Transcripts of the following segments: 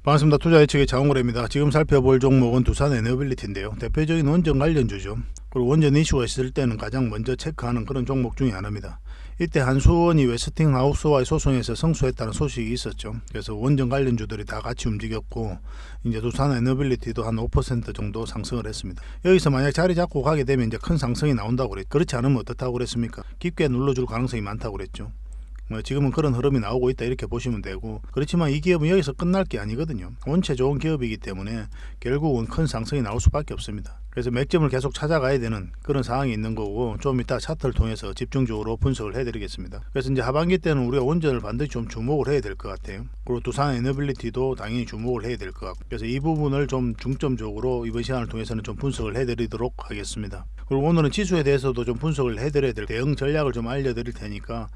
반갑습니다. 투자 예측의 장원래입니다. 지금 살펴볼 종목은 두산 에너빌리티인데요. 대표적인 원전 관련주죠. 그리고 원전 이슈가 있을 때는 가장 먼저 체크하는 그런 종목 중에 하나입니다. 이때 한수원이 웨스팅하우스와의 소송에서 승소했다는 소식이 있었죠. 그래서 원전 관련주들이 다 같이 움직였고 이제 두산 에너빌리티도 한 5% 정도 상승을 했습니다. 여기서 만약 자리 잡고 가게 되면 이제 큰 상승이 나온다고 그랬죠. 그렇지 않으면 어떻다고 그랬습니까? 깊게 눌러줄 가능성이 많다고 그랬죠. 지금은 그런 흐름이 나오고 있다 이렇게 보시면 되고, 그렇지만 이 기업은 여기서 끝날 게 아니거든요. 원체 좋은 기업이기 때문에 결국은 큰 상승이 나올 수밖에 없습니다. 그래서 맥점을 계속 찾아가야 되는 그런 상황이 있는 거고, 좀 이따 차트를 통해서 집중적으로 분석을 해드리겠습니다. 그래서 이제 하반기 때는 우리가 원전을 반드시 좀 주목을 해야 될 것 같아요. 그리고 두산 에너빌리티도 당연히 주목을 해야 될 것 같고, 그래서 이 부분을 좀 중점적으로 이번 시간을 통해서는 좀 분석을 해드리도록 하겠습니다. 그리고 오늘은 지수에 대해서도 좀 분석을 해드려야 될 대응 전략을 좀 알려드릴 테니까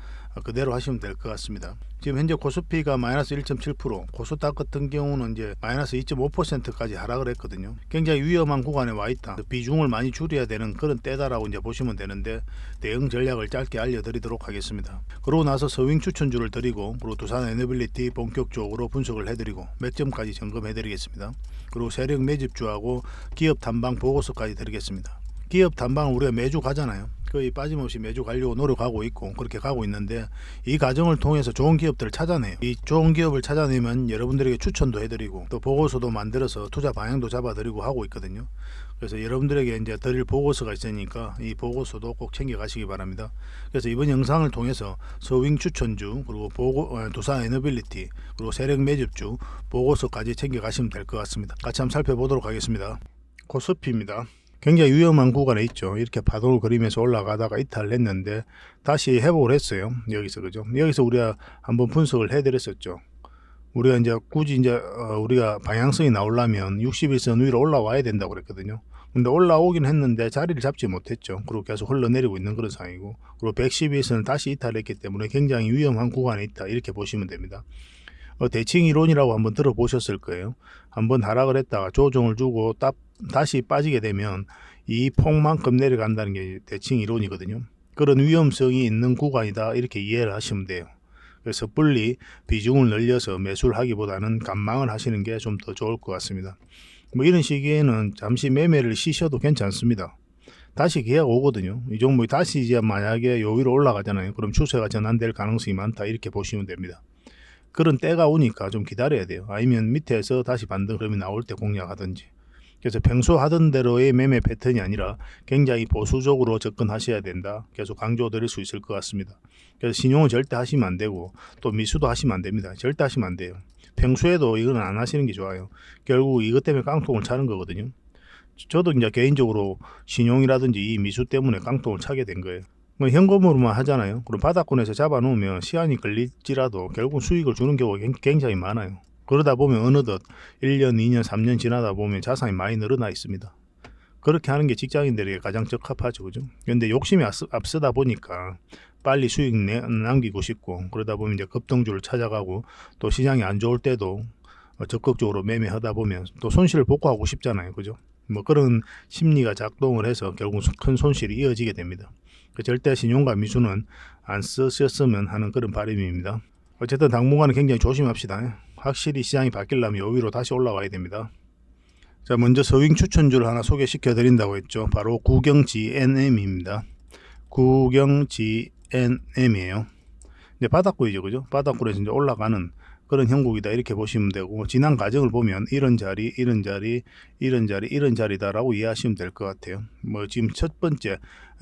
그대로 하시면 될 것 같습니다. 지금 현재 코스피가 마이너스 1.7%, 코스닥 같은 경우는 이제 마이너스 2.5%까지 하락을 했거든요. 굉장히 위험한 구간에 와 있다. 비중을 많이 줄여야 되는 그런 때다라고 이제 보시면 되는데, 대응 전략을 짧게 알려드리도록 하겠습니다. 그러고 나서 서윙 추천주를 드리고, 그리고 두산 에너빌리티 본격적으로 분석을 해드리고 맥점까지 점검해드리겠습니다. 그리고 세력 매집주하고 기업 탐방 보고서까지 드리겠습니다. 기업 탐방을 우리가 매주 가잖아요. 거의 빠짐없이 매주 가려고 노력하고 있고 그렇게 가고 있는데, 이 과정을 통해서 좋은 기업들을 찾아내요. 이 좋은 기업을 찾아내면 여러분들에게 추천도 해드리고 또 보고서도 만들어서 투자 방향도 잡아드리고 하고 있거든요. 그래서 여러분들에게 이제 드릴 보고서가 있으니까 이 보고서도 꼭 챙겨 가시기 바랍니다. 그래서 이번 영상을 통해서 서윙 추천주, 그리고 두산 에너빌리티, 그리고 세력 매집주 보고서까지 챙겨 가시면 될 것 같습니다. 같이 한번 살펴보도록 하겠습니다. 코스피입니다. 굉장히 위험한 구간에 있죠. 이렇게 파도를 그리면서 올라가다가 이탈을 했는데 다시 회복을 했어요. 여기서, 그죠? 여기서 우리가 한번 분석을 해드렸었죠. 우리가 이제 굳이 이제 우리가 방향성이 나오려면 61선 위로 올라와야 된다고 그랬거든요. 근데 올라오긴 했는데 자리를 잡지 못했죠. 그리고 계속 흘러내리고 있는 그런 상황이고, 그리고 112선을 다시 이탈했기 때문에 굉장히 위험한 구간에 있다 이렇게 보시면 됩니다. 대칭 이론이라고 한번 들어보셨을 거예요. 한번 하락을 했다가 조정을 주고 다시 빠지게 되면 이 폭만큼 내려간다는 게 대칭 이론이거든요. 그런 위험성이 있는 구간이다 이렇게 이해를 하시면 돼요. 그래서 섣불리 비중을 늘려서 매수를 하기보다는 관망을 하시는 게 좀 더 좋을 것 같습니다. 이런 시기에는 잠시 매매를 쉬셔도 괜찮습니다. 다시 기회가 오거든요. 이 종목이 다시 이제 만약에 요 위로 올라가잖아요. 그럼 추세가 전환될 가능성이 많다 이렇게 보시면 됩니다. 그런 때가 오니까 좀 기다려야 돼요. 아니면 밑에서 다시 반등 흐름이 나올 때 공략하든지. 그래서 평소 하던 대로의 매매 패턴이 아니라 굉장히 보수적으로 접근하셔야 된다. 계속 강조드릴 수 있을 것 같습니다. 그래서 신용은 절대 하시면 안 되고 또 미수도 하시면 안 됩니다. 절대 하시면 안 돼요. 평소에도 이건 안 하시는 게 좋아요. 결국 이것 때문에 깡통을 차는 거거든요. 저도 이제 개인적으로 신용이라든지 이 미수 때문에 깡통을 차게 된 거예요. 현금으로만 하잖아요. 그럼 바닥권에서 잡아놓으면 시간이 걸릴지라도 결국 수익을 주는 경우가 굉장히 많아요. 그러다 보면 어느덧 1년, 2년, 3년 지나다 보면 자산이 많이 늘어나 있습니다. 그렇게 하는 게 직장인들에게 가장 적합하죠. 그죠? 근데 욕심이 앞서다 보니까 빨리 수익 남기고 싶고, 그러다 보면 이제 급등주를 찾아가고, 또 시장이 안 좋을 때도 적극적으로 매매하다 보면 또 손실을 복구하고 싶잖아요. 그죠? 그런 심리가 작동을 해서 결국 큰 손실이 이어지게 됩니다. 절대 신용과 미수는 안 쓰셨으면 하는 그런 바람입니다. 어쨌든 당분간은 굉장히 조심합시다. 확실히 시장이 바뀌려면 요 위로 다시 올라와야 됩니다. 자, 먼저 서윙 추천주를 하나 소개시켜 드린다고 했죠. 바로 구경GNM입니다. 구경GNM이에요. 이제 바닥구이죠, 그죠? 바닥구에서 이제 올라가는 그런 형국이다 이렇게 보시면 되고, 지난 과정을 보면 이런 자리, 이런 자리, 이런 자리, 이런 자리다라고 이해하시면 될 것 같아요. 지금 첫 번째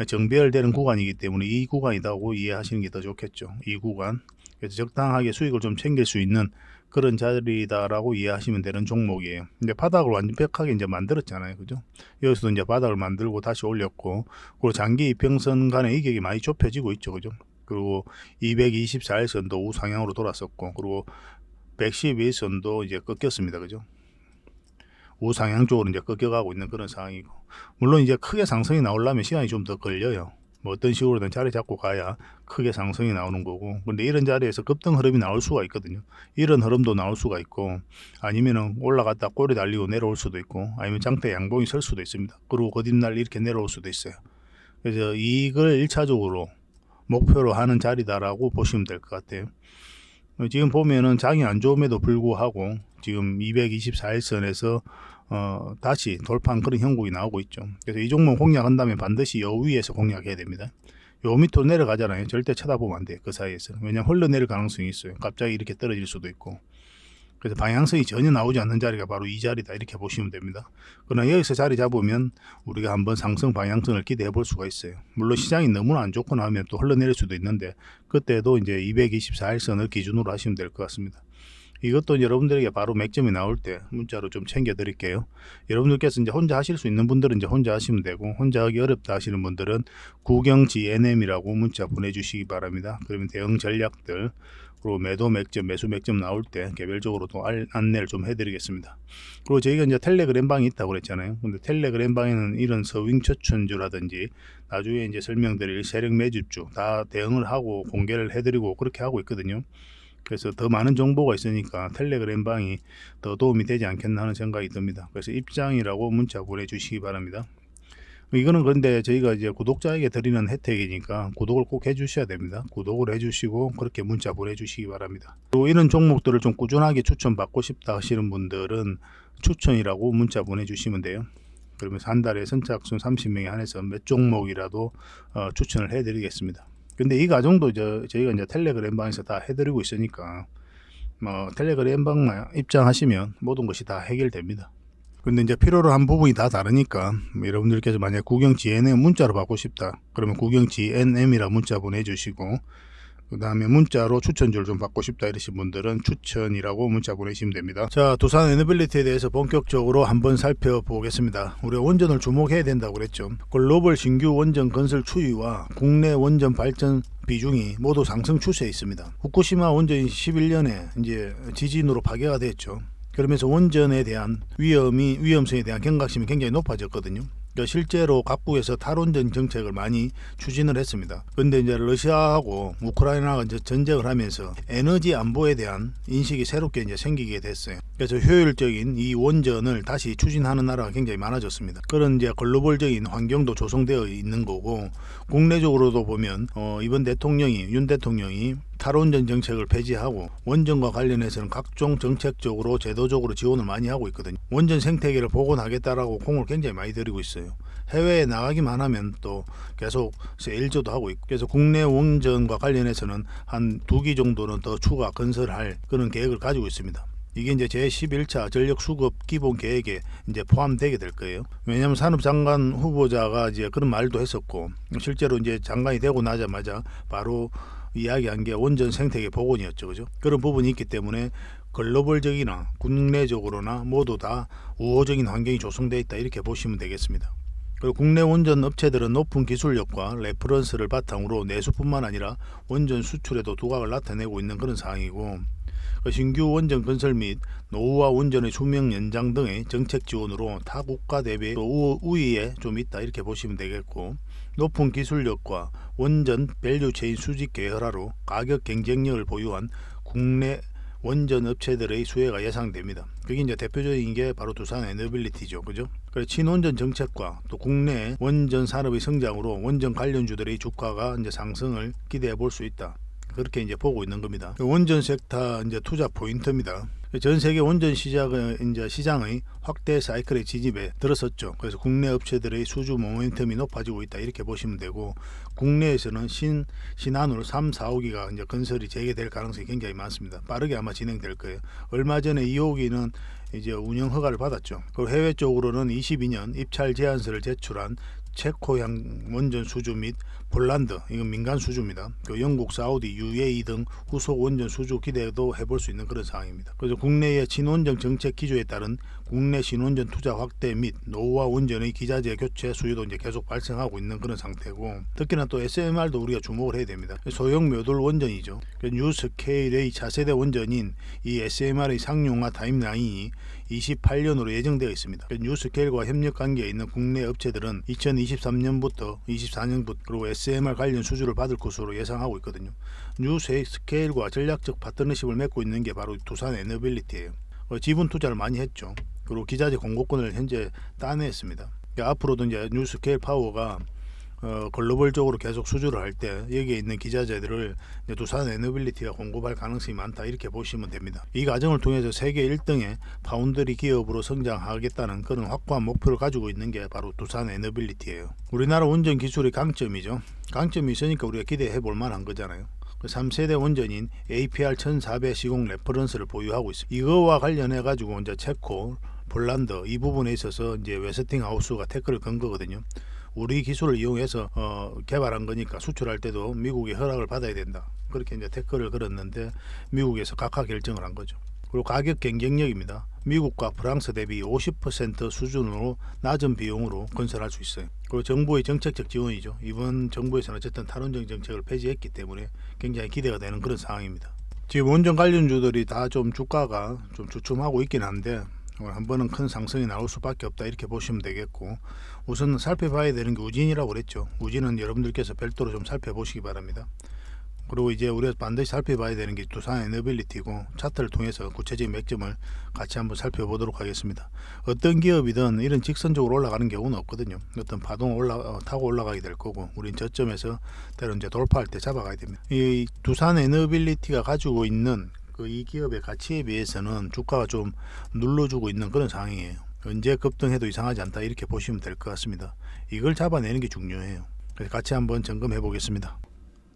정배열되는 구간이기 때문에 이 구간이다고 이해하시는 게 더 좋겠죠. 이 구간. 그래서 적당하게 수익을 좀 챙길 수 있는 그런 자리다라고 이해하시면 되는 종목이에요. 이제 바닥을 완벽하게 이제 만들었잖아요, 그죠? 여기서도 이제 바닥을 만들고 다시 올렸고, 그리고 장기 이평선 간의 이격이 많이 좁혀지고 있죠, 그죠? 그리고 224일선도 우상향으로 돌았었고, 그리고 112일선도 이제 꺾였습니다, 그죠? 우상향 쪽으로 이제 꺾여가고 있는 그런 상황이고, 물론 이제 크게 상승이 나오려면 시간이 좀 더 걸려요. 어떤 식으로든 자리 잡고 가야 크게 상승이 나오는 거고, 근데 이런 자리에서 급등 흐름이 나올 수가 있거든요. 이런 흐름도 나올 수가 있고, 아니면은 올라갔다 꼬리 달리고 내려올 수도 있고, 아니면 장대 양봉이 설 수도 있습니다. 그리고 거듭날 이렇게 내려올 수도 있어요. 그래서 이걸 1차적으로 목표로 하는 자리다라고 보시면 될 것 같아요. 지금 보면은 장이 안 좋음에도 불구하고 지금 224일선에서 다시 돌파한 그런 형국이 나오고 있죠. 그래서 이 종목 공략한다면 반드시 요 위에서 공략해야 됩니다. 요 밑으로 내려가잖아요. 절대 쳐다보면 안 돼요. 그 사이에서. 왜냐면 흘러내릴 가능성이 있어요. 갑자기 이렇게 떨어질 수도 있고. 그래서 방향성이 전혀 나오지 않는 자리가 바로 이 자리다, 이렇게 보시면 됩니다. 그러나 여기서 자리 잡으면 우리가 한번 상승 방향성을 기대해 볼 수가 있어요. 물론 시장이 너무나 안 좋거나 하면 또 흘러내릴 수도 있는데, 그때도 이제 224일선을 기준으로 하시면 될 것 같습니다. 이것도 여러분들에게 바로 맥점이 나올 때 문자로 좀 챙겨 드릴게요. 여러분들께서 이제 혼자 하실 수 있는 분들은 이제 혼자 하시면 되고, 혼자 하기 어렵다 하시는 분들은 구경지 NM이라고 문자 보내주시기 바랍니다. 그러면 대응 전략들, 그리고 매도 맥점, 매수 맥점 나올 때 개별적으로 또 안내를 좀 해드리겠습니다. 그리고 저희가 이제 텔레그램 방이 있다고 그랬잖아요. 근데 텔레그램 방에는 이런 서윙 추천주라든지 나중에 이제 설명드릴 세력 매집주 다 대응을 하고 공개를 해드리고 그렇게 하고 있거든요. 그래서 더 많은 정보가 있으니까 텔레그램 방이 더 도움이 되지 않겠나 하는 생각이 듭니다. 그래서 입장이라고 문자 보내주시기 바랍니다. 이거는 그런데 저희가 이제 구독자에게 드리는 혜택이니까 구독을 꼭 해주셔야 됩니다. 구독을 해주시고 그렇게 문자 보내주시기 바랍니다. 그리고 이런 종목들을 좀 꾸준하게 추천받고 싶다 하시는 분들은 추천이라고 문자 보내주시면 돼요. 그러면서 한 달에 선착순 30명에 한해서 몇 종목이라도 추천을 해드리겠습니다. 근데 이 과정도 저희가 이제 텔레그램 방에서 다 해드리고 있으니까 텔레그램 방만 입장하시면 모든 것이 다 해결됩니다. 근데 이제 필요로 한 부분이 다 다르니까 여러분들께서 만약 구경지 NM 문자로 받고 싶다 그러면 구경지 NM이라 문자 보내주시고, 그 다음에 문자로 추천주를 좀 받고 싶다 이러신 분들은 추천이라고 문자 보내시면 됩니다. 자, 두산 에너빌리티에 대해서 본격적으로 한번 살펴보겠습니다. 우리가 원전을 주목해야 된다고 그랬죠. 글로벌 신규 원전 건설 추이와 국내 원전 발전 비중이 모두 상승 추세에 있습니다. 후쿠시마 원전이 11년에 이제 지진으로 파괴가 됐죠. 그러면서 원전에 대한 위험성에 대한 경각심이 굉장히 높아졌거든요. 그러니까 실제로 각국에서 탈원전 정책을 많이 추진을 했습니다. 그런데 이제 러시아하고 우크라이나가 이제 전쟁을 하면서 에너지 안보에 대한 인식이 새롭게 이제 생기게 됐어요. 그래서 효율적인 이 원전을 다시 추진하는 나라가 굉장히 많아졌습니다. 그런 이제 글로벌적인 환경도 조성되어 있는 거고, 국내적으로도 보면 이번 윤 대통령이 탈원전 정책을 폐지하고 원전과 관련해서는 각종 정책적으로 제도적으로 지원을 많이 하고 있거든요. 원전 생태계를 복원하겠다라고 공을 굉장히 많이 들이고 있어요. 해외에 나가기만 하면 또 계속 일조도 하고 있고, 그래서 국내 원전과 관련해서는 한 2기 정도는 더 추가 건설할 그런 계획을 가지고 있습니다. 이게 이제 제11차 전력 수급 기본 계획에 이제 포함되게 될 거예요. 왜냐하면 산업장관 후보자가 이제 그런 말도 했었고, 실제로 이제 장관이 되고 나자마자 바로 이야기한 게 원전 생태계 복원이었죠. 그죠? 그런 부분이 있기 때문에 글로벌적이나 국내적으로나 모두 다 우호적인 환경이 조성되어 있다, 이렇게 보시면 되겠습니다. 그리고 국내 원전 업체들은 높은 기술력과 레퍼런스를 바탕으로 내수뿐만 아니라 원전 수출에도 두각을 나타내고 있는 그런 상황이고, 신규 원전 건설 및 노후화 원전의 수명 연장 등의 정책 지원으로 타 국가 대비 우위에 좀 있다, 이렇게 보시면 되겠고, 높은 기술력과 원전 밸류체인 수직 계열화로 가격 경쟁력을 보유한 국내 원전 업체들의 수혜가 예상됩니다. 그게 이제 대표적인 게 바로 두산 에너빌리티죠. 그죠? 그래서 친원전 정책과 또 국내 원전 산업의 성장으로 원전 관련주들의 주가가 이제 상승을 기대해 볼 수 있다, 그렇게 이제 보고 있는 겁니다. 원전 섹터 이제 투자 포인트입니다. 전 세계 원전 시장의 확대 사이클의 진입에 들어섰죠. 그래서 국내 업체들의 수주 모멘텀이 높아지고 있다, 이렇게 보시면 되고, 국내에서는 신한울 3, 4, 5기가 이제 건설이 재개될 가능성이 굉장히 많습니다. 빠르게 아마 진행될 거예요. 얼마 전에 2호기는 이제 운영 허가를 받았죠. 그리고 해외 쪽으로는 22년 입찰 제안서를 제출한 체코향 원전 수주 및 폴란드, 이건 민간 수주입니다. 그 영국, 사우디, UAE 등 후속 원전 수주 기대도 해볼 수 있는 그런 상황입니다. 그래서 국내의 친원전 정책 기조에 따른 국내 신원전 투자 확대 및 노후화 원전의 기자재 교체 수요도 이제 계속 발생하고 있는 그런 상태고, 특히나 또 SMR도 우리가 주목을 해야 됩니다. 소형 묘돌 원전이죠. 뉴스케일의 차세대 원전인 이 SMR의 상용화 타임라인이 28년으로 예정되어 있습니다. 뉴스케일과 협력 관계에 있는 국내 업체들은 2023년부터 24년부터 그리고 SMR 관련 수주를 받을 것으로 예상하고 있거든요. 뉴스케일과 전략적 파트너십을 맺고 있는 게 바로 두산 에너빌리티예요. 지분 투자를 많이 했죠. 그리고 기자재 공급권을 현재 따냈습니다. 앞으로도 이제 뉴스케일 파워가 글로벌적으로 계속 수주를 할 때 여기에 있는 기자재들을 두산 에너빌리티가 공급할 가능성이 많다 이렇게 보시면 됩니다. 이 과정을 통해서 세계 1등의 파운드리 기업으로 성장하겠다는 그런 확고한 목표를 가지고 있는 게 바로 두산 에너빌리티예요. 우리나라 원전 기술의 강점이죠. 강점이 있으니까 우리가 기대해 볼 만한 거잖아요. 3세대 원전인 APR 1400 시공 레퍼런스를 보유하고 있습니다. 이거와 관련해 가지고 이제 체코, 폴란드 이 부분에 있어서 이제 웨스팅하우스가 태클을 건 거거든요. 우리 기술을 이용해서 개발한 거니까 수출할 때도 미국의 허락을 받아야 된다. 그렇게 이제 태클을 걸었는데 미국에서 각하 결정을 한 거죠. 그리고 가격 경쟁력입니다. 미국과 프랑스 대비 50% 수준으로 낮은 비용으로 건설할 수 있어요. 그리고 정부의 정책적 지원이죠. 이번 정부에서는 어쨌든 탈원전 정책을 폐지했기 때문에 굉장히 기대가 되는 그런 상황입니다. 지금 원전 관련주들이 다 좀 주가가 좀 주춤하고 있긴 한데 한 번은 큰 상승이 나올 수밖에 없다 이렇게 보시면 되겠고, 우선 살펴봐야 되는 게 우진이라고 그랬죠. 우진은 여러분들께서 별도로 좀 살펴보시기 바랍니다. 그리고 이제 우리가 반드시 살펴봐야 되는 게 두산 에너빌리티고, 차트를 통해서 구체적인 맥점을 같이 한번 살펴보도록 하겠습니다. 어떤 기업이든 이런 직선적으로 올라가는 경우는 없거든요. 어떤 파동을 타고 올라가게 될 거고, 우린 저점에서 때로 이제 돌파할 때 잡아가야 됩니다. 이 두산 에너빌리티가 가지고 있는 이 기업의 가치에 비해서는 주가가 좀 눌러주고 있는 그런 상황이에요. 언제 급등해도 이상하지 않다 이렇게 보시면 될 것 같습니다. 이걸 잡아내는 게 중요해요. 그래서 같이 한번 점검해 보겠습니다.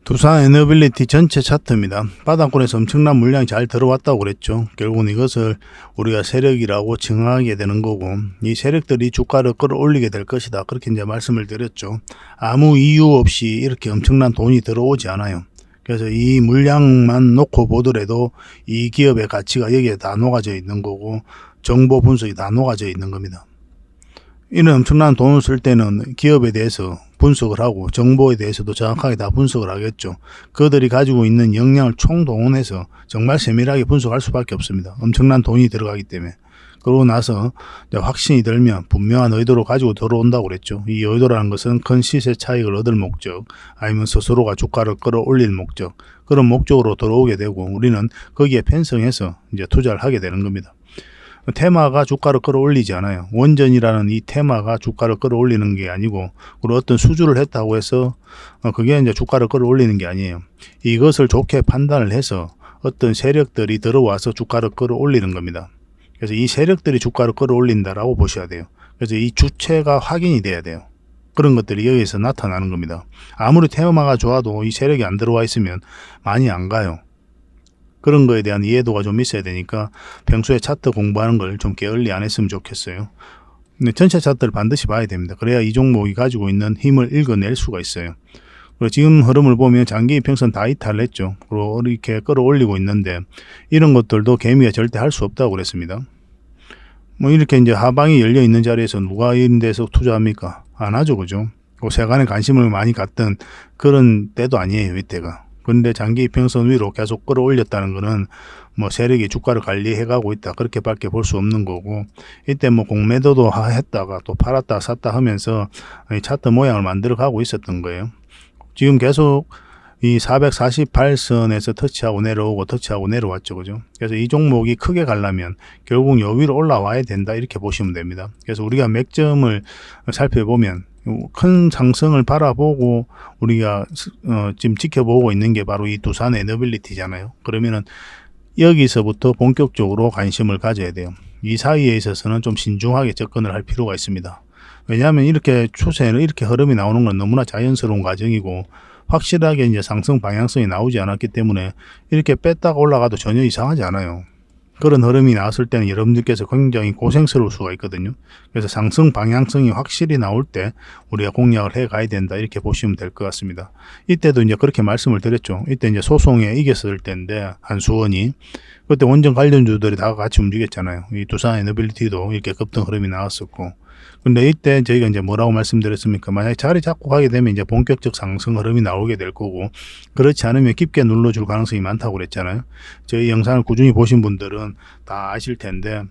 두산 에너빌리티 전체 차트입니다. 바닥권에서 엄청난 물량이 잘 들어왔다고 그랬죠. 결국은 이것을 우리가 세력이라고 칭하게 되는 거고, 이 세력들이 주가를 끌어올리게 될 것이다 그렇게 이제 말씀을 드렸죠. 아무 이유 없이 이렇게 엄청난 돈이 들어오지 않아요. 그래서 이 물량만 놓고 보더라도 이 기업의 가치가 여기에 다 녹아져 있는 거고, 정보 분석이 다 녹아져 있는 겁니다. 이런 엄청난 돈을 쓸 때는 기업에 대해서 분석을 하고 정보에 대해서도 정확하게 다 분석을 하겠죠. 그들이 가지고 있는 역량을 총동원해서 정말 세밀하게 분석할 수밖에 없습니다. 엄청난 돈이 들어가기 때문에. 그러고 나서 확신이 들면 분명한 의도로 가지고 들어온다고 그랬죠. 이 의도라는 것은 큰 시세 차익을 얻을 목적, 아니면 스스로가 주가를 끌어올릴 목적, 그런 목적으로 들어오게 되고, 우리는 거기에 편성해서 이제 투자를 하게 되는 겁니다. 테마가 주가를 끌어올리지 않아요. 원전이라는 이 테마가 주가를 끌어올리는 게 아니고, 그리고 어떤 수주를 했다고 해서 그게 이제 주가를 끌어올리는 게 아니에요. 이것을 좋게 판단을 해서 어떤 세력들이 들어와서 주가를 끌어올리는 겁니다. 그래서 이 세력들이 주가를 끌어올린다라고 보셔야 돼요. 그래서 이 주체가 확인이 돼야 돼요. 그런 것들이 여기서 나타나는 겁니다. 아무리 테마가 좋아도 이 세력이 안 들어와 있으면 많이 안 가요. 그런 거에 대한 이해도가 좀 있어야 되니까 평소에 차트 공부하는 걸 좀 게을리 안 했으면 좋겠어요. 근데 전체 차트를 반드시 봐야 됩니다. 그래야 이 종목이 가지고 있는 힘을 읽어낼 수가 있어요. 그리고 지금 흐름을 보면 장기 이평선 다 이탈을 했죠. 그리고 이렇게 끌어올리고 있는데, 이런 것들도 개미가 절대 할 수 없다고 그랬습니다. 뭐 이렇게 이제 하방이 열려 있는 자리에서 누가 이런 데서 투자합니까? 안 하죠, 그죠? 세간에 관심을 많이 갖던 그런 때도 아니에요, 이때가. 그런데 장기 이평선 위로 계속 끌어올렸다는 거는 뭐 세력이 주가를 관리해가고 있다 그렇게밖에 볼 수 없는 거고, 이때 뭐 공매도도 했다가 또 팔았다 샀다 하면서 차트 모양을 만들어 가고 있었던 거예요. 지금 계속 이 448선에서 터치하고 내려오고 터치하고 내려왔죠, 그죠? 그래서 이 종목이 크게 가려면 결국 요 위로 올라와야 된다 이렇게 보시면 됩니다. 그래서 우리가 맥점을 살펴보면 큰 상승을 바라보고 우리가 지금 지켜보고 있는 게 바로 이 두산 에너빌리티잖아요. 그러면은 여기서부터 본격적으로 관심을 가져야 돼요. 이 사이에 있어서는 좀 신중하게 접근을 할 필요가 있습니다. 왜냐하면 이렇게 추세는 이렇게 흐름이 나오는 건 너무나 자연스러운 과정이고, 확실하게 이제 상승 방향성이 나오지 않았기 때문에 이렇게 뺐다가 올라가도 전혀 이상하지 않아요. 그런 흐름이 나왔을 때는 여러분들께서 굉장히 고생스러울 수가 있거든요. 그래서 상승 방향성이 확실히 나올 때 우리가 공략을 해 가야 된다 이렇게 보시면 될 것 같습니다. 이때도 이제 그렇게 말씀을 드렸죠. 이때 이제 소송에 이겼을 때인데, 한수원이 그때 원전 관련주들이 다 같이 움직였잖아요. 이 두산 에너빌리티도 이렇게 급등 흐름이 나왔었고. 근데 이때 저희가 이제 뭐라고 말씀드렸습니까? 만약에 자리 잡고 가게 되면 이제 본격적 상승 흐름이 나오게 될 거고, 그렇지 않으면 깊게 눌러줄 가능성이 많다고 그랬잖아요. 저희 영상을 꾸준히 보신 분들은 다 아실 텐데,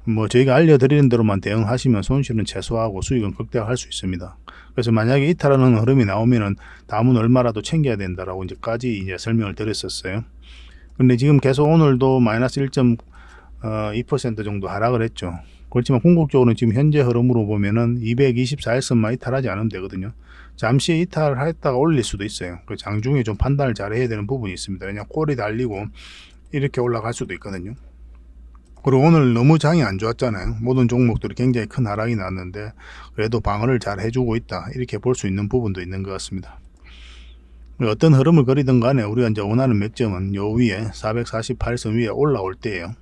뭐 저희가 알려드리는 대로만 대응하시면 손실은 최소화하고 수익은 극대화할 수 있습니다. 그래서 만약에 이탈하는 흐름이 나오면은 다음은 얼마라도 챙겨야 된다라고 이제까지 설명을 드렸었어요. 근데 지금 계속 오늘도 마이너스 1.2% 정도 하락을 했죠. 그렇지만 궁극적으로는 지금 현재 흐름으로 보면은 224일선만 이탈하지 않으면 되거든요. 잠시 이탈했다가 올릴 수도 있어요. 그 장중에 좀 판단을 잘 해야 되는 부분이 있습니다. 왜냐 꼴이 달리고 이렇게 올라갈 수도 있거든요. 그리고 오늘 너무 장이 안 좋았잖아요. 모든 종목들이 굉장히 큰 하락이 났는데 그래도 방어를 잘 해주고 있다, 이렇게 볼 수 있는 부분도 있는 것 같습니다. 어떤 흐름을 그리든 간에 우리가 이제 원하는 맥점은 요 위에 448선 위에 올라올 때예요.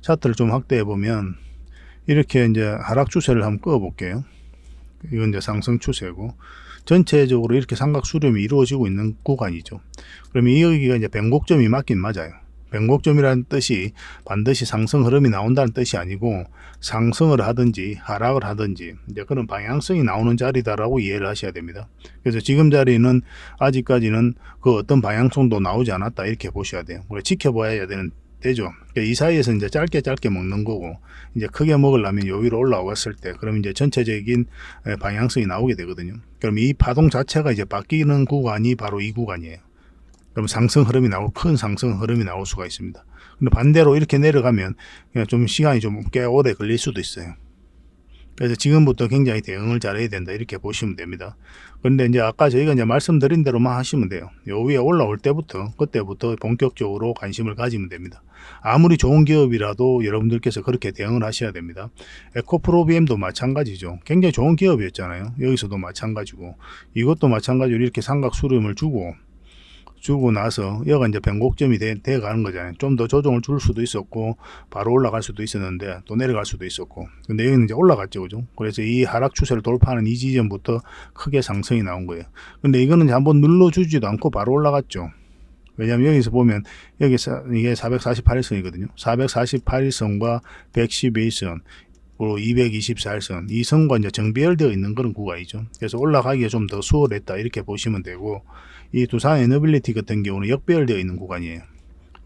차트를 좀 확대해 보면 이렇게 이제 하락 추세를 한번 그어 볼게요. 이건 이제 상승 추세고 전체적으로 이렇게 삼각 수렴이 이루어지고 있는 구간이죠. 그러면 여기가 이제 변곡점이 맞긴 맞아요. 변곡점이라는 뜻이 반드시 상승 흐름이 나온다는 뜻이 아니고 상승을 하든지 하락을 하든지 이제 그런 방향성이 나오는 자리다라고 이해를 하셔야 됩니다. 그래서 지금 자리는 아직까지는 그 어떤 방향성도 나오지 않았다, 이렇게 보셔야 돼요. 지켜봐야 되죠. 이 사이에서 이제 짧게 먹는 거고, 이제 크게 먹으려면 요 위로 올라왔을 때 그럼 이제 전체적인 방향성이 나오게 되거든요. 그럼 이 파동 자체가 이제 바뀌는 구간이 바로 이 구간이에요. 그럼 상승 흐름이 큰 상승 흐름이 나올 수가 있습니다. 근데 반대로 이렇게 내려가면 그냥 좀 시간이 좀 꽤 오래 걸릴 수도 있어요. 그래서 지금부터 굉장히 대응을 잘해야 된다, 이렇게 보시면 됩니다. 그런데 이제 아까 저희가 이제 말씀드린 대로만 하시면 돼요. 요 위에 올라올 때부터, 그때부터 본격적으로 관심을 가지면 됩니다. 아무리 좋은 기업이라도 여러분들께서 그렇게 대응을 하셔야 됩니다. 에코프로비엠도 마찬가지죠. 굉장히 좋은 기업이었잖아요. 여기서도 마찬가지고, 이것도 마찬가지로 이렇게 삼각 수렴을 주고 나서 여가 이제 변곡점이 돼 가는 거잖아요. 좀 더 조정을 줄 수도 있었고 바로 올라갈 수도 있었는데 또 내려갈 수도 있었고, 근데 여기는 이제 올라갔죠, 그죠? 그래서 이 하락 추세를 돌파하는 이 지점부터 크게 상승이 나온 거예요. 근데 이거는 한번 눌러주지도 않고 바로 올라갔죠. 왜냐하면 여기서 보면 여기서 이게 448일선이거든요. 448일선과 111선 그리고 224일선, 이 선과 이제 정비열되어 있는 그런 구간이죠. 그래서 올라가기가 좀 더 수월했다, 이렇게 보시면 되고, 이 두산 에너빌리티 같은 경우는 역배열되어 있는 구간이에요.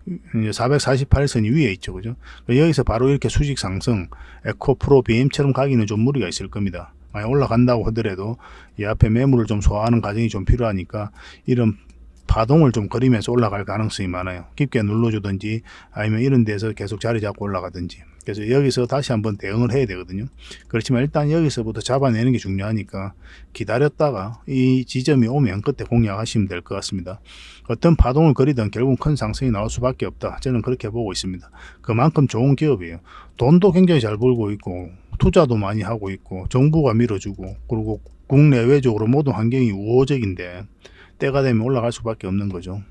이제 448선이 위에 있죠, 그죠? 여기서 바로 이렇게 수직 상승, 에코프로 BM처럼 가기는 좀 무리가 있을 겁니다. 만약 올라간다고 하더라도 이 앞에 매물을 좀 소화하는 과정이 좀 필요하니까 이런 파동을 좀 그리면서 올라갈 가능성이 많아요. 깊게 눌러주든지 아니면 이런 데서 계속 자리 잡고 올라가든지. 그래서 여기서 다시 한번 대응을 해야 되거든요. 그렇지만 일단 여기서부터 잡아내는 게 중요하니까 기다렸다가 이 지점이 오면 그때 공략하시면 될 것 같습니다. 어떤 파동을 그리든 결국 큰 상승이 나올 수밖에 없다, 저는 그렇게 보고 있습니다. 그만큼 좋은 기업이에요. 돈도 굉장히 잘 벌고 있고 투자도 많이 하고 있고 정부가 밀어주고, 그리고 국내외적으로 모든 환경이 우호적인데 때가 되면 올라갈 수밖에 없는 거죠.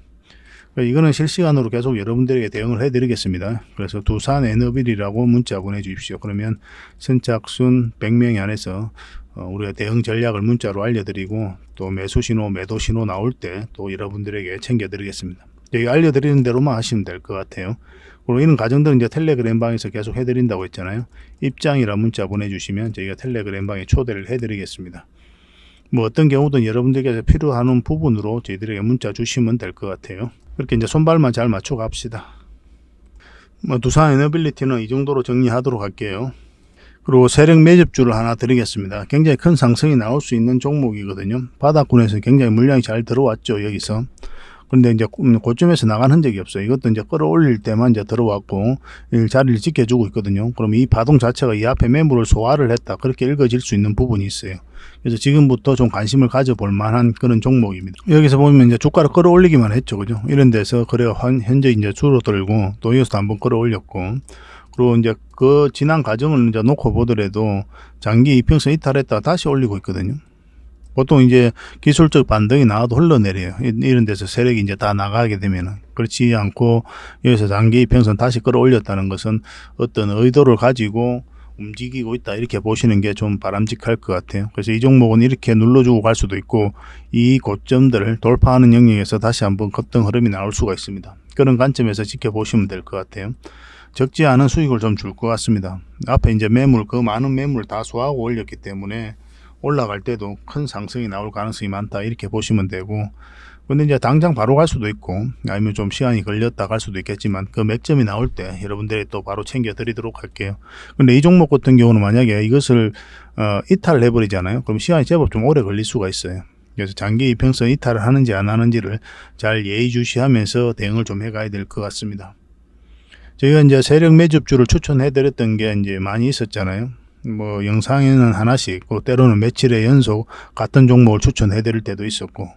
이거는 실시간으로 계속 여러분들에게 대응을 해드리겠습니다. 그래서 두산 에너빌이라고 문자 보내주십시오. 그러면 선착순 100명이 안에서 우리가 대응 전략을 문자로 알려드리고, 또 매수 신호, 매도 신호 나올 때 또 여러분들에게 챙겨드리겠습니다. 여기 알려드리는 대로만 하시면 될 것 같아요. 그리고 이런 과정들은 이제 텔레그램 방에서 계속 해드린다고 했잖아요. 입장이라 문자 보내주시면 저희가 텔레그램 방에 초대를 해드리겠습니다. 뭐 어떤 경우든 여러분들께서 필요한 부분으로 저희들에게 문자 주시면 될 것 같아요. 그렇게 이제 손발만 잘 맞춰 갑시다. 뭐 두산 에너빌리티는 이 정도로 정리하도록 할게요. 그리고 세력 매집주를 하나 드리겠습니다. 굉장히 큰 상승이 나올 수 있는 종목이거든요. 바닥권에서 굉장히 물량이 잘 들어왔죠, 여기서. 그런데 이제 고점에서 나간 흔적이 없어요. 이것도 이제 끌어올릴 때만 이제 들어왔고 자리를 지켜주고 있거든요. 그럼 이 파동 자체가 이 앞에 매물을 소화를 했다, 그렇게 읽어질 수 있는 부분이 있어요. 그래서 지금부터 좀 관심을 가져볼 만한 그런 종목입니다. 여기서 보면 이제 주가를 끌어올리기만 했죠, 그죠? 이런 데서 거래가 현재 이제 줄어들고 또 여기서도 한번 끌어올렸고, 그리고 이제 그 지난 과정을 이제 놓고 보더라도 장기 이평선 이탈했다가 다시 올리고 있거든요. 보통 이제 기술적 반등이 나와도 흘러내려요. 이런 데서 세력이 이제 다 나가게 되면은. 그렇지 않고 여기서 장기 이평선 다시 끌어올렸다는 것은 어떤 의도를 가지고 움직이고 있다, 이렇게 보시는 게 좀 바람직할 것 같아요. 그래서 이 종목은 이렇게 눌러주고 갈 수도 있고, 이 고점들을 돌파하는 영역에서 다시 한번 급등 흐름이 나올 수가 있습니다. 그런 관점에서 지켜보시면 될 것 같아요. 적지 않은 수익을 좀 줄 것 같습니다. 앞에 이제 매물, 그 많은 매물을 다 소화하고 올렸기 때문에 올라갈 때도 큰 상승이 나올 가능성이 많다, 이렇게 보시면 되고, 근데 이제 당장 바로 갈 수도 있고 아니면 좀 시간이 걸렸다 갈 수도 있겠지만 그 맥점이 나올 때 여러분들이 또 바로 챙겨 드리도록 할게요. 근데 이 종목 같은 경우는 만약에 이것을 이탈을 해버리잖아요. 그럼 시간이 제법 좀 오래 걸릴 수가 있어요. 그래서 장기 이평선 이탈을 하는지 안 하는지를 잘 예의주시하면서 대응을 좀 해가야 될 것 같습니다. 저희가 이제 세력 매집주를 추천해 드렸던 게 이제 많이 있었잖아요. 뭐 영상에는 하나씩, 때로는 며칠의 연속 같은 종목을 추천해 드릴 때도 있었고,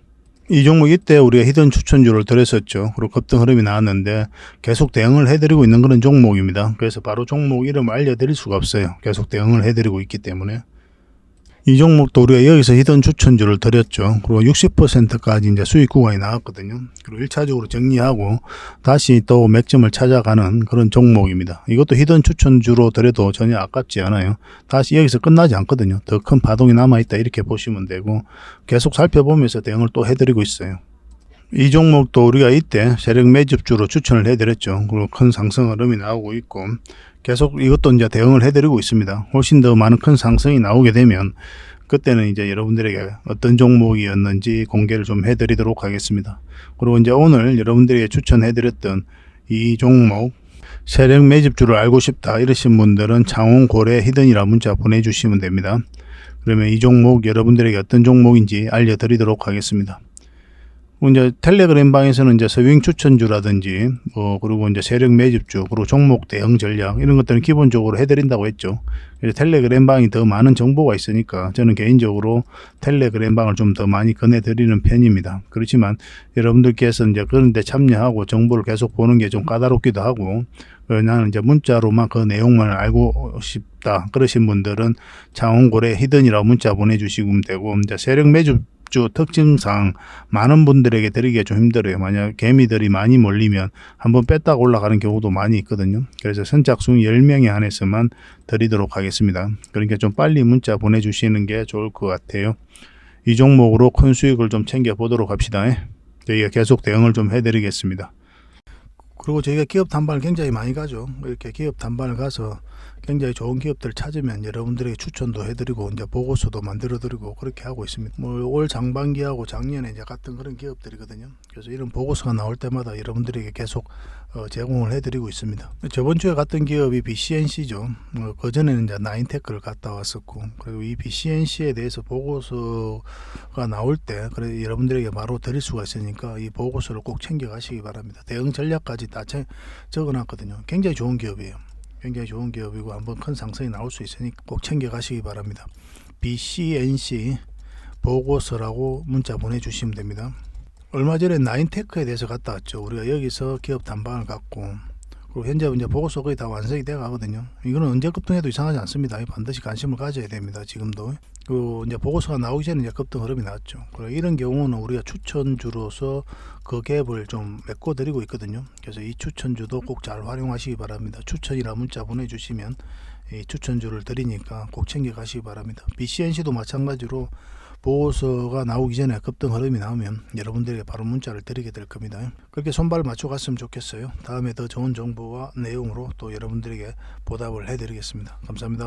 이 종목 이때 우리가 히든 추천주를 드렸었죠. 그리고 급등 흐름이 나왔는데 계속 대응을 해드리고 있는 그런 종목입니다. 그래서 바로 종목 이름을 알려드릴 수가 없어요. 계속 대응을 해드리고 있기 때문에. 이 종목도 우리가 여기서 히든 추천주를 드렸죠. 그리고 60%까지 이제 수익 구간이 나왔거든요. 그리고 1차적으로 정리하고 다시 또 맥점을 찾아가는 그런 종목입니다. 이것도 히든 추천주로 드려도 전혀 아깝지 않아요. 다시 여기서 끝나지 않거든요. 더 큰 파동이 남아있다 이렇게 보시면 되고, 계속 살펴보면서 대응을 또 해드리고 있어요. 이 종목도 우리가 이때 세력 매집주로 추천을 해드렸죠. 그리고 큰 상승 흐름이 나오고 있고, 계속 이것도 이제 대응을 해드리고 있습니다. 훨씬 더 많은 큰 상승이 나오게 되면 그때는 이제 여러분들에게 어떤 종목이었는지 공개를 좀 해드리도록 하겠습니다. 그리고 이제 오늘 여러분들에게 추천해드렸던 이 종목 세력 매집주를 알고 싶다 이러신 분들은 창원 고래 히든이라 문자 보내주시면 됩니다. 그러면 이 종목 여러분들에게 어떤 종목인지 알려드리도록 하겠습니다. 이제 텔레그램 방에서는 이제 서윙 추천주라든지 그리고 이제 세력 매집주, 그리고 종목 대응 전략 이런 것들은 기본적으로 해드린다고 했죠. 그래서 텔레그램 방이 더 많은 정보가 있으니까 저는 개인적으로 텔레그램 방을 좀 더 많이 권해드리는 편입니다. 그렇지만 여러분들께서 이제 그런 데 참여하고 정보를 계속 보는 게 좀 까다롭기도 하고, 나는 이제 문자로만 그 내용만 알고 싶다 그러신 분들은 창원고래 히든이라고 문자 보내주시면 되고, 이제 세력 매집 주 특징상 많은 분들에게 드리기가 좀 힘들어요. 만약 개미들이 많이 몰리면 한번 뺐다가 올라가는 경우도 많이 있거든요. 그래서 선착순 10명에 한해서만 드리도록 하겠습니다. 그러니까 좀 빨리 문자 보내주시는 게 좋을 것 같아요. 이 종목으로 큰 수익을 좀 챙겨 보도록 합시다. 저희가 계속 대응을 좀 해드리겠습니다. 그리고 저희가 기업 단반을 굉장히 많이 가죠. 이렇게 기업 단반을 가서 굉장히 좋은 기업들을 찾으면 여러분들에게 추천도 해드리고 이제 보고서도 만들어드리고 그렇게 하고 있습니다. 올 상반기하고 작년에 이제 갔던 그런 기업들이거든요. 그래서 이런 보고서가 나올 때마다 여러분들에게 계속 제공을 해드리고 있습니다. 저번 주에 갔던 기업이 BCNC죠. 그 전에는 이제 나인테크를 갔다 왔었고, 그리고 이 BCNC에 대해서 보고서가 나올 때 그래 여러분들에게 바로 드릴 수가 있으니까 이 보고서를 꼭 챙겨가시기 바랍니다. 대응 전략까지 다 적어놨거든요. 굉장히 좋은 기업이에요. 굉장히 좋은 기업이고 한번 큰 상승이 나올 수 있으니 꼭 챙겨 가시기 바랍니다. BCNC 보고서라고 문자 보내주시면 됩니다. 얼마 전에 나인테크에 대해서 갔다 왔죠. 우리가 여기서 기업 단방을 갖고, 그리고 현재 이제 보고서 거의 다 완성이 돼 가거든요. 이거는 언제 급등해도 이상하지 않습니다. 반드시 관심을 가져야 됩니다. 지금도. 그 이제 보고서가 나오기 전에 이제 급등 흐름이 나왔죠. 그리고 이런 경우는 우리가 추천주로서 그 갭을 좀 메꿔드리고 있거든요. 그래서 이 추천주도 꼭 잘 활용하시기 바랍니다. 추천이라 문자 보내주시면 이 추천주를 드리니까 꼭 챙겨 가시기 바랍니다. BCNC도 마찬가지로 보고서가 나오기 전에 급등 흐름이 나오면 여러분들에게 바로 문자를 드리게 될 겁니다. 그렇게 손발 맞춰 갔으면 좋겠어요. 다음에 더 좋은 정보와 내용으로 또 여러분들에게 보답을 해드리겠습니다. 감사합니다.